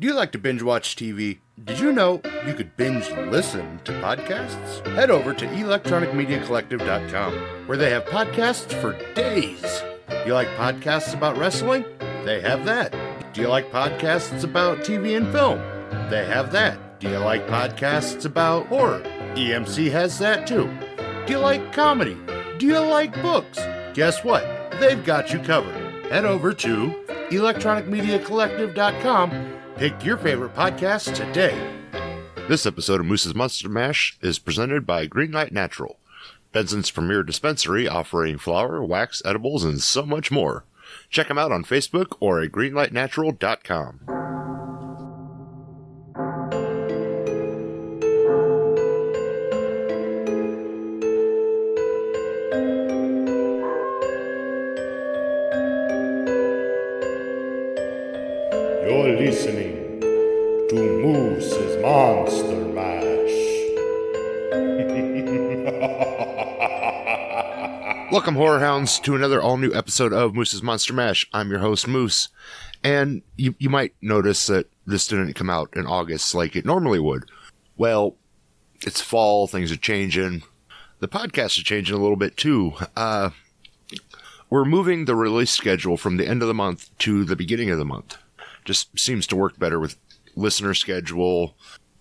Do you like to binge watch TV? Did you know you could binge listen to podcasts? Head over to electronicmediacollective.com, where they have podcasts for days. You like podcasts about wrestling? They have that. Do you like podcasts about TV and film? They have that. Do you like podcasts about horror? EMC has that too. Do you like comedy? Do you like books? Guess what? They've got you covered. Head over to electronicmediacollective.com. Pick your favorite podcast today. This episode of Moose's Monster Mash is presented by GREENLIGHT Natural, Benson's premier dispensary offering flour, wax, edibles, and so much more. Check them out on Facebook or at greenlightnatural.com. You're listening to Moose's Monster Mash. Welcome, horror hounds, to another all-new episode of Moose's Monster Mash. I'm your host, Moose, and you might notice that this didn't come out in August like it normally would. Well, it's fall, things are changing. The podcast are changing a little bit, too. We're moving the release schedule from the end of the month to the beginning of the month. Just seems to work better with listener schedule,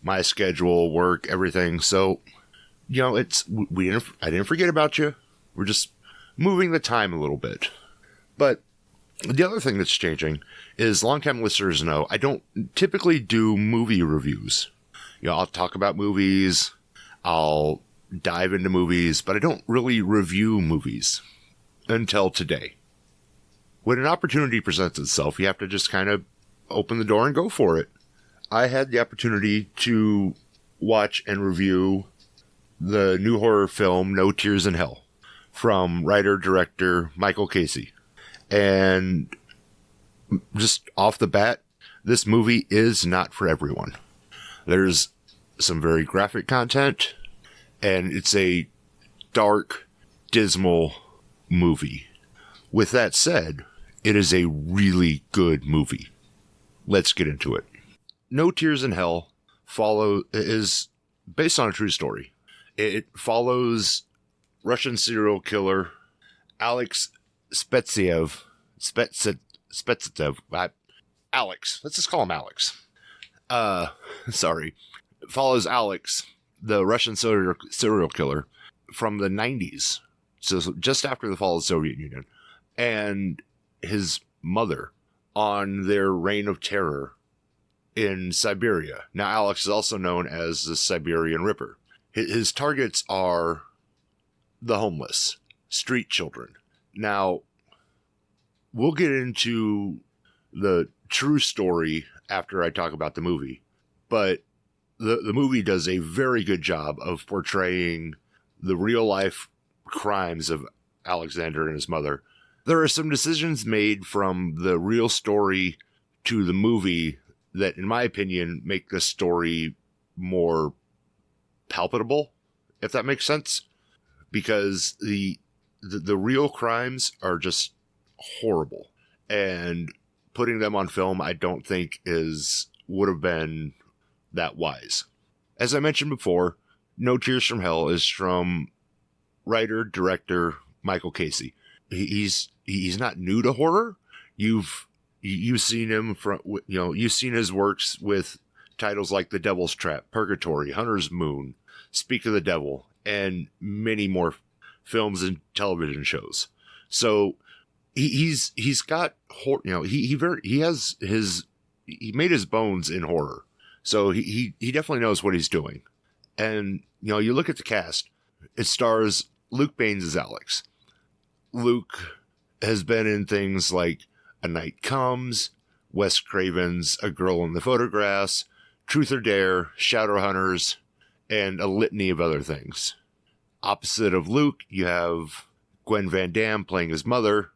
my schedule, work, everything. So, you know, I didn't forget about you. We're just moving the time a little bit. But the other thing that's changing is, longtime listeners know, I don't typically do movie reviews. You know, I'll talk about movies, I'll dive into movies, but I don't really review movies until today. When an opportunity presents itself, you have to just kind of open the door and go for it. I had the opportunity to watch and review the new horror film No Tears in Hell from writer-director Michael Caissie. And just off the bat, this movie is not for everyone. There's some very graphic content, and it's a dark, dismal movie. With that said, it is a really good movie. Let's get into it. No Tears in Hell is based on a true story. It follows Russian serial killer Alex Spesivtsev. Alex. Let's just call him Alex. Sorry. It follows Alex, the Russian serial killer from the 90s. So just after the fall of the Soviet Union. And his mother on their reign of terror in Siberia. Now, Alex is also known as the Siberian Ripper. His targets are the homeless, street children. Now, we'll get into the true story after I talk about the movie, but the movie does a very good job of portraying the real-life crimes of Alexander and his mother. There are some decisions made from the real story to the movie that, in my opinion, make the story more palpable, if that makes sense. Because the real crimes are just horrible. And putting them on film, I don't think would have been that wise. As I mentioned before, No Tears from Hell is from writer-director Michael Caissie. He's not new to horror. You've seen him you've seen his works with titles like The Devil's Trap, Purgatory, Hunter's Moon, Speak of the Devil, and many more films and television shows. So he's got horror. You know, he made his bones in horror. So he definitely knows what he's doing. And you know, you look at the cast. It stars Luke Baines as Alex. Luke has been in things like A Night Comes, Wes Craven's A Girl in the Photographs, Truth or Dare, Shadowhunters, and a litany of other things. Opposite of Luke, you have Gwen Van Damme playing his mother,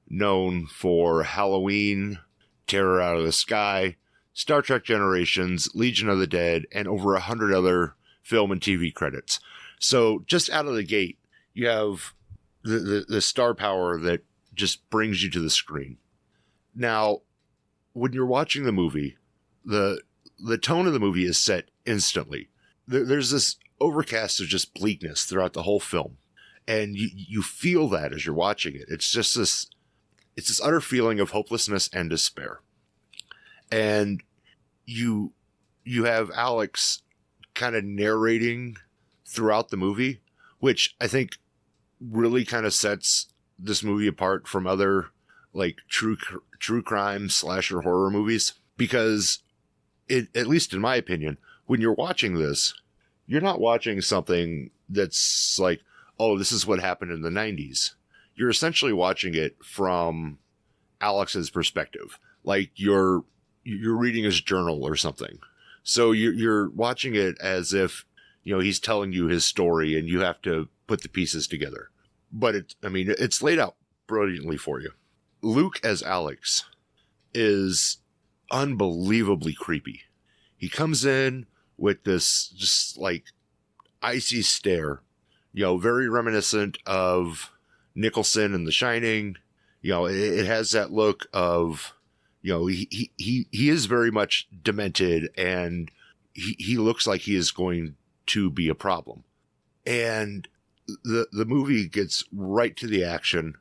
known for Halloween, Terror Out of the Sky, Star Trek Generations, Legion of the Dead, and over 100 other film and TV credits. So just out of the gate, you have the star power that just brings you to the screen. Now, when you're watching the movie, the tone of the movie is set instantly. There's this overcast of just bleakness throughout the whole film. And you feel that as you're watching it. It's just it's this utter feeling of hopelessness and despair. And you have Alex kind of narrating throughout the movie, which I think really kind of sets this movie apart from other like true crime slasher horror movies, because at least in my opinion, when you're watching this, you're not watching something that's like, oh, this is what happened in the 90s. You're essentially watching it from Alex's perspective. Like you're reading his journal or something. So you're watching it as if, he's telling you his story and you have to put the pieces together. But it's laid out brilliantly for you. Luke as Alex is unbelievably creepy. He comes in with this just like icy stare, very reminiscent of Nicholson in The Shining. It has that look of, he is very much demented, and he looks like he is going to be a problem. And the movie gets right to the action.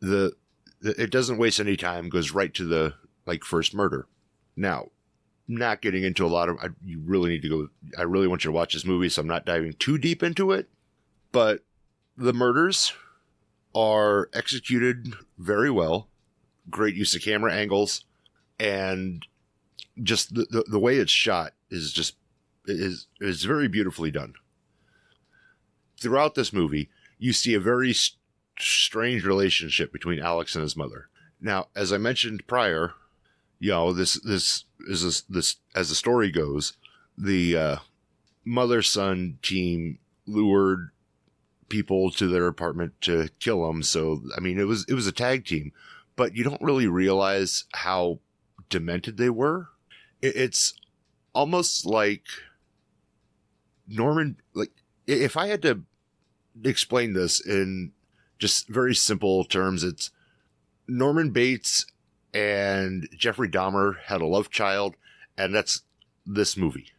It doesn't waste any time, goes right to the first murder. Now, not getting into a lot of, you really need to go, I really want you to watch this movie, so I'm not diving too deep into it, but the murders are executed very well. Great use of camera angles, and just the way it's shot is very beautifully done. Throughout this movie, you see a very strange relationship between Alex and his mother. Now, as I mentioned prior, this as the story goes, the mother-son team lured people to their apartment to kill them. So, it was a tag team, but you don't really realize how demented they were. It's almost like Norman, if I had to explain this in just very simple terms, it's Norman Bates and Jeffrey Dahmer had a love child, and that's this movie.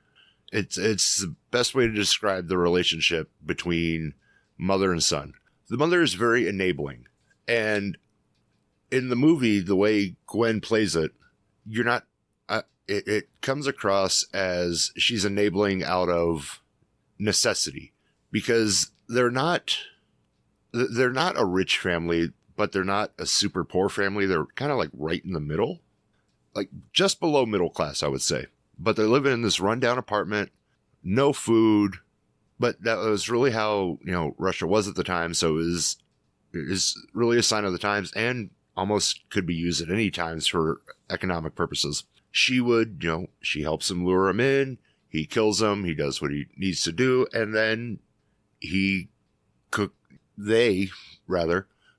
It's the best way to describe the relationship between mother and son. The mother is very enabling, and in the movie, the way Gwen plays it, you're not. It comes across as she's enabling out of necessity, because they're not a rich family, but they're not a super poor family. They're kind of like right in the middle, like just below middle class, I would say. But they're living in this rundown apartment, no food. But that was really how, Russia was at the time. So it is really a sign of the times, and almost could be used at any times for economic purposes. She would, she helps him lure him in. He kills him. He does what he needs to do. And then they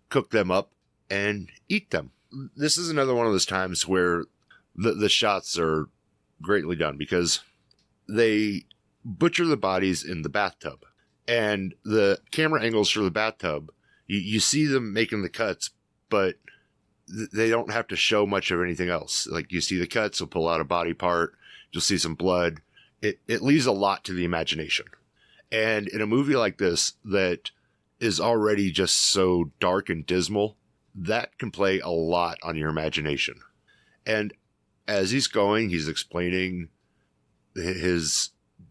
cook them up and eat them. This is another one of those times where the shots are greatly done, because they butcher the bodies in the bathtub, and the camera angles for the bathtub, you see them making the cuts, but they don't have to show much of anything else. Like, you see the cuts, they'll pull out a body part, you'll see some blood. It leaves a lot to the imagination. And in a movie like this that is already just so dark and dismal, that can play a lot on your imagination. And as he's going, he's explaining his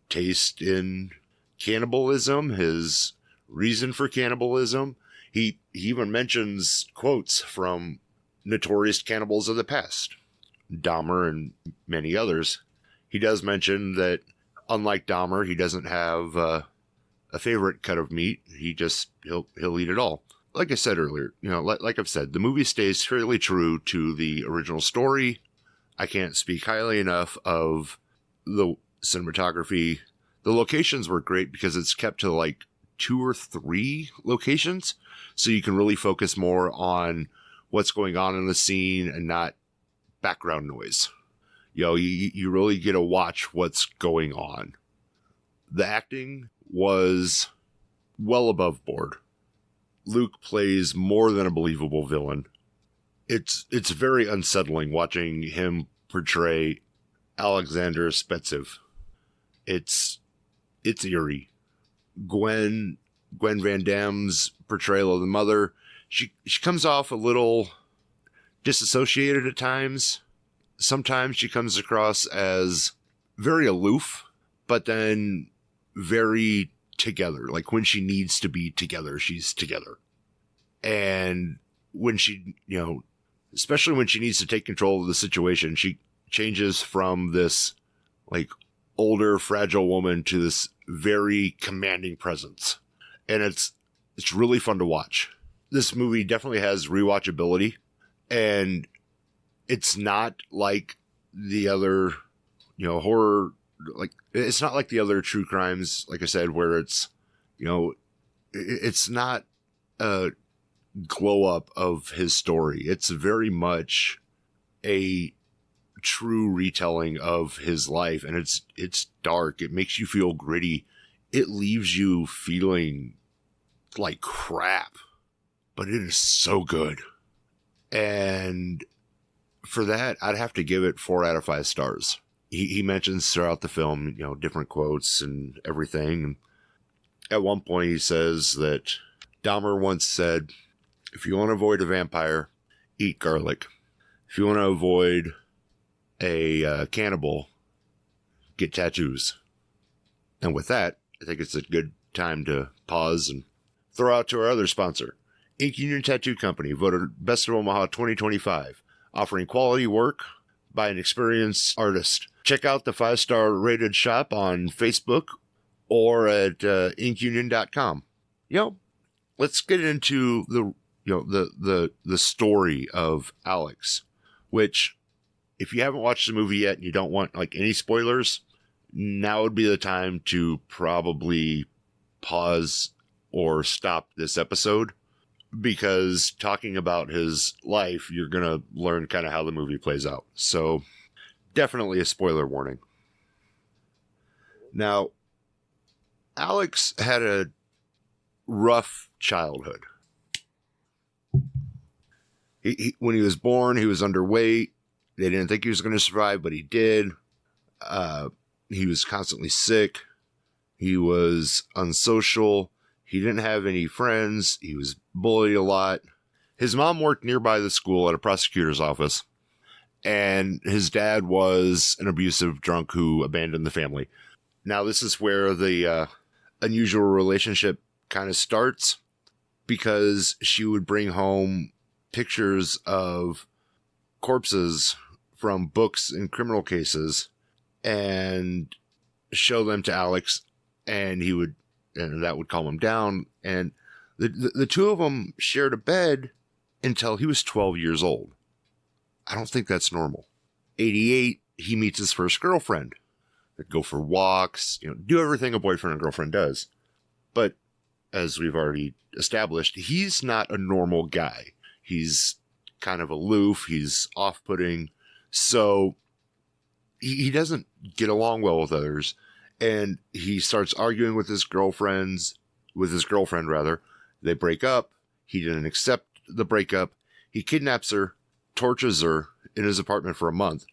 taste in cannibalism, his reason for cannibalism. He even mentions quotes from notorious cannibals of the past, Dahmer and many others. He does mention that, unlike Dahmer, he doesn't have a favorite cut of meat. He'll eat it all. Like I said earlier, like I've said, the movie stays fairly true to the original story. I can't speak highly enough of the cinematography. The locations were great because it's kept to like 2 or 3 locations, so you can really focus more on what's going on in the scene and not background noise. You really get to watch what's going on. The acting was well above board. Luke plays more than a believable villain. It's very unsettling watching him portray Alexander Spesivtsev. It's eerie. Gwen Van Damme's portrayal of the mother, she comes off a little disassociated at times. Sometimes she comes across as very aloof, but then very together. Like when she needs to be together, she's together. And when she, especially when she needs to take control of the situation, she changes from this like older, fragile woman to this very commanding presence. And it's really fun to watch. This movie definitely has rewatchability, and it's not like the other, horror, like it's not like the other true crimes, like I said, where it's, it's not a glow up of his story. It's very much a true retelling of his life, and it's dark. It makes you feel gritty. It leaves you feeling like crap, but it is so good. And for that, I'd have to give it 4 out of 5 stars. He mentions throughout the film, different quotes and everything. At one point, he says that Dahmer once said, if you want to avoid a vampire, eat garlic. If you want to avoid a cannibal, get tattoos. And with that, I think it's a good time to pause and throw out to our other sponsor, Ink Union Tattoo Company, voted Best of Omaha 2025, offering quality work by an experienced artist. Check out the 5-star rated shop on Facebook or at inkunion.com. Let's get into the story of Alex, which, if you haven't watched the movie yet and you don't want like any spoilers, now would be the time to probably pause or stop this episode, because talking about his life, you're going to learn kind of how the movie plays out. So definitely a spoiler warning. Now, Alex had a rough childhood. When he was born, he was underweight. They didn't think he was going to survive, but he did. He was constantly sick. He was unsocial. He didn't have any friends. He was bullied a lot. His mom worked nearby the school at a prosecutor's office, and his dad was an abusive drunk who abandoned the family. Now, this is where the unusual relationship kind of starts, because she would bring home pictures of corpses from books and criminal cases and show them to Alex, and that would calm him down. And the two of them shared a bed until he was 12 years old. I don't think that's normal. 88, he meets his first girlfriend. They'd go for walks, do everything a boyfriend and girlfriend does. But as we've already established, he's not a normal guy. He's kind of aloof. He's off-putting. So he doesn't get along well with others. And he starts arguing with his girlfriend. They break up. He didn't accept the breakup. He kidnaps her, tortures her in his apartment for a month,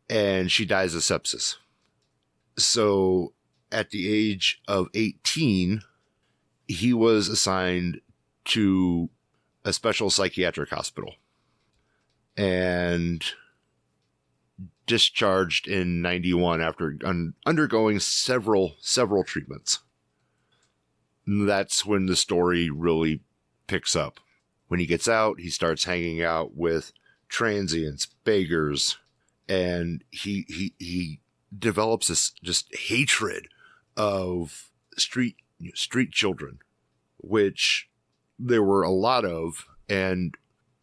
and she dies of sepsis. So at the age of 18, he was assigned to a special psychiatric hospital and discharged in 91 after undergoing several treatments. That's when the story really picks up. When he gets out, he starts hanging out with transients, beggars, and he develops this just hatred of street children, which there were a lot of, and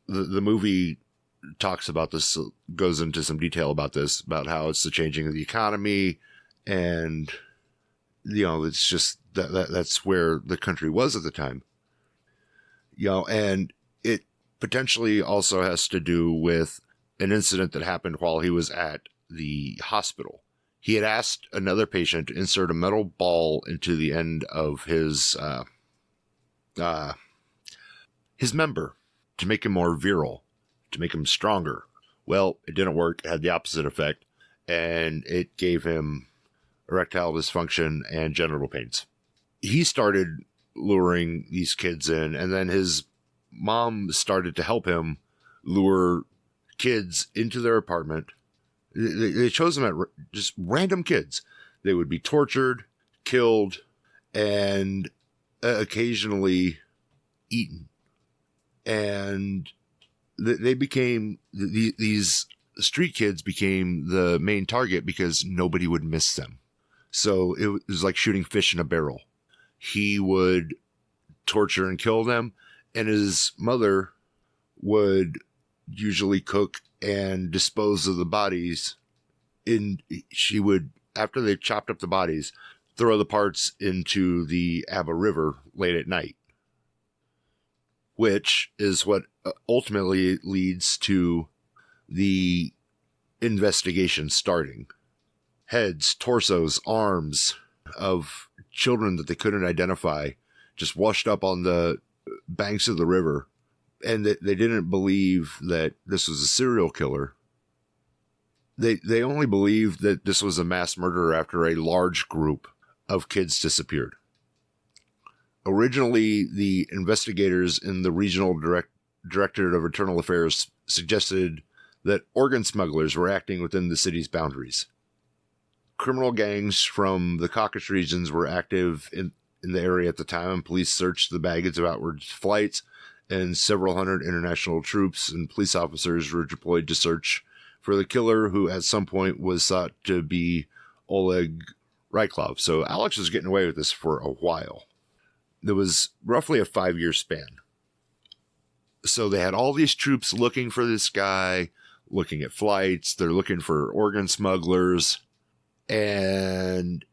the movie talks about this, goes into some detail about this, about how it's the changing of the economy, and it's just that's where the country was at the time. And it potentially also has to do with an incident that happened while he was at the hospital. He had asked another patient to insert a metal ball into the end of his member to make him more virile, to make him stronger. Well, it didn't work. It had the opposite effect. and it gave him erectile dysfunction and genital pains. He started luring these kids in, and then his mom started to help him lure kids into their apartment. They chose them at just random kids. They would be tortured, killed, and occasionally eaten. And they became, these street kids became the main target because nobody would miss them. So it was like shooting fish in a barrel. He would torture and kill them, and his mother would usually cook and dispose of the bodies. She would, after they chopped up the bodies, throw the parts into the Abba River late at night, which is what ultimately leads to the investigation starting. Heads, torsos, arms of children that they couldn't identify just washed up on the banks of the river. And they didn't believe that this was a serial killer. They only believed that this was a mass murderer after a large group of kids disappeared. Originally, the investigators in the Regional Directorate of Internal Affairs suggested that organ smugglers were acting within the city's boundaries. Criminal gangs from the Caucasus regions were active in the area at the time, and police searched the baggage of outward flights, and several hundred international troops and police officers were deployed to search for the killer, who at some point was thought to be Oleg Ryklov. So Alex was getting away with this for a while. There was roughly a 5-year span. So they had all these troops looking for this guy, looking at flights. They're looking for organ smugglers. And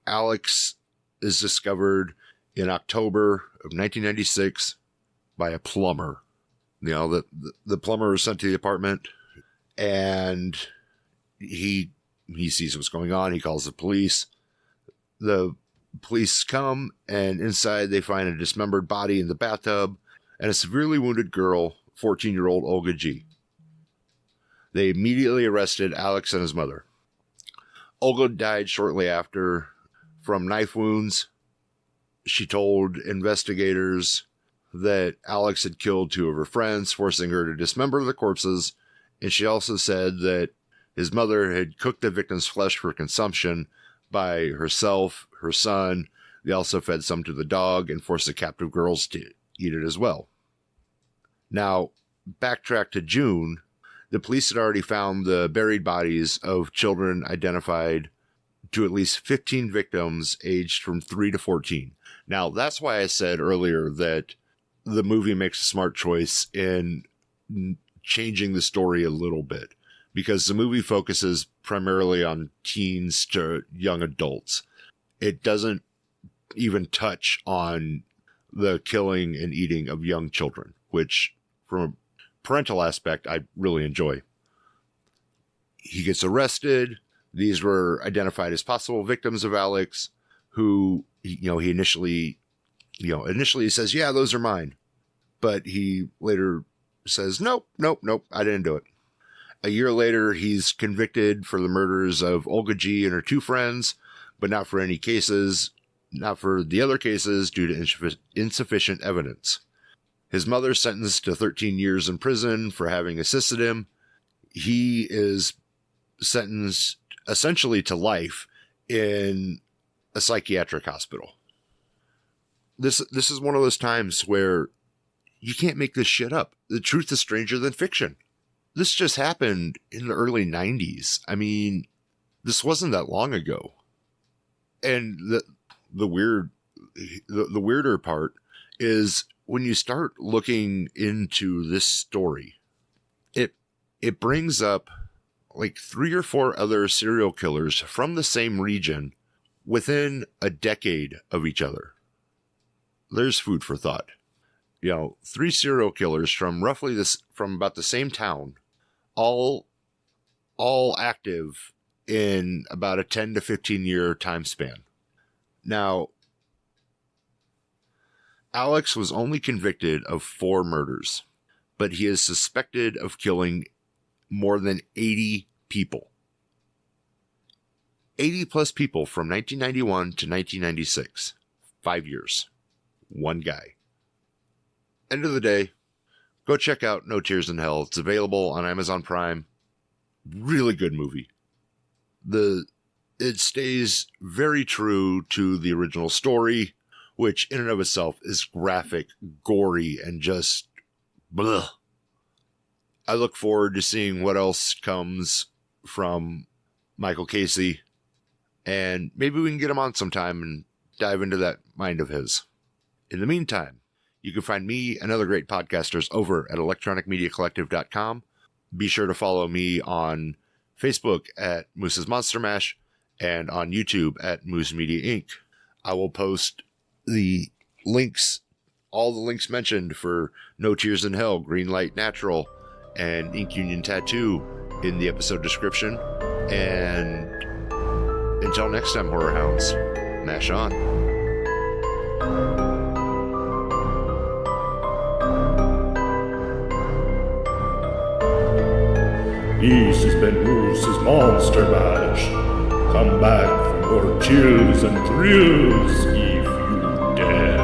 Alex is discovered in October of 1996 by a plumber. You know, the plumber was sent to the apartment, and he sees what's going on. He calls the police. The police come, and inside they find a dismembered body in the bathtub and a severely wounded girl, 14-year-old Olga G. They immediately arrested Alex and his mother. Olga died shortly after from knife wounds. She told investigators that Alex had killed 2 of her friends, forcing her to dismember the corpses, and she also said that his mother had cooked the victim's flesh for consumption by herself, her son. They also fed some to the dog and forced the captive girls to eat it as well. Now, backtrack to June. The police had already found the buried bodies of children identified to at least 15 victims aged from 3 to 14. Now, that's why I said earlier that the movie makes a smart choice in changing the story a little bit, because the movie focuses primarily on teens to young adults. It doesn't even touch on the killing and eating of young children, which from a parental aspect, I really enjoy. He gets arrested. These were identified as possible victims of Alex, who, he initially says, yeah, those are mine. But he later says, nope, I didn't do it. A year later, he's convicted for the murders of Olga G and her 2 friends, but not for the other cases due to insufficient evidence. His mother sentenced to 13 years in prison for having assisted him. He is sentenced essentially to life in a psychiatric hospital. This is one of those times where you can't make this shit up. The truth is stranger than fiction. This just happened in the early 90s. I mean, this wasn't that long ago. And the weirder part is when you start looking into this story, it brings up like 3 or 4 other serial killers from the same region within a decade of each other. There's food for thought. 3 serial killers from about the same town, all active in about a 10 to 15 year time span. Now, Alex was only convicted of 4 murders, but he is suspected of killing more than 80 people. 80 plus people from 1991 to 1996. 5 years. One guy. End of the day, go check out No Tears in Hell. It's available on Amazon Prime. Really good movie. It stays very true to the original story, which in and of itself is graphic, gory, and just blah. I look forward to seeing what else comes from Michael Caissie, and maybe we can get him on sometime and dive into that mind of his. In the meantime, you can find me and other great podcasters over at electronicmediacollective.com. Be sure to follow me on Facebook at Moose's Monster Mash and on YouTube at Moose Media Inc. I will post the links, all the links mentioned for No Tears in Hell, Greenlight Natural, and Ink Union Tattoo in the episode description. And until next time, Horror Hounds, mash on. This has been Moose's Monster Mash. Come back for more chills and thrills if you dare.